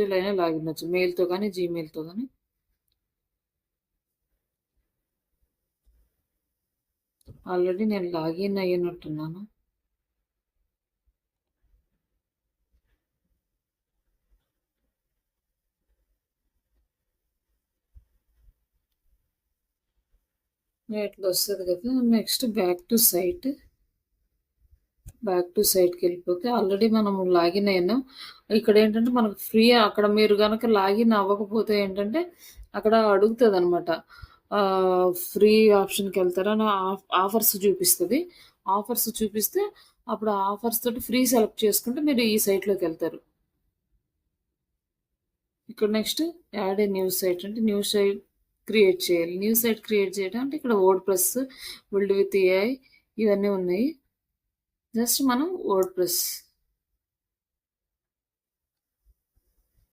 మెయిల్‌లో అయినా లాగిన్ అవ్వచ్చు. మెయిల్‌తో గానీ, జీమెయిల్‌తో గానీ. ఆల్రెడీ నేను లాగిన్ అయ్యినట్టున్నాను. ఇట్లా వస్తది కదా! నెక్స్ట్ బ్యాక్ టు సైట్‌కెళ్ళిపోతే ఆల్రెడీ మనం లాగిన్ అయ్యాం. ఇక్కడేంటంటే మనకు ఫ్రీ అక్కడ మీరు గనక లాగిన్ అవ్వకపోతే ఏంటంటే అక్కడ అడుగుతదనమాట. ఫ్రీ ఆప్షన్‌కెళ్తారా అని ఆఫర్స్ చూపిస్తది. ఆఫర్స్ చూపిస్తే అప్పుడు ఆ ఆఫర్స్ తోటి ఫ్రీ సెలెక్ట్ చేసుకుంటే మీరు ఈ సైట్‌లోకెళ్తారు. ఇక్కడ next add a new site అంటే న్యూ సైట్ క్రియేట్ చేయాలి. న్యూ సైట్ క్రియేట్ చేయడం అంటే ఇక్కడ వర్డ్‌ప్రెస్, బిల్డ్ విత్ ఏఐ ఇవన్నీ ఉన్నాయి. జస్ట్ మనం వర్డ్‌ప్రెస్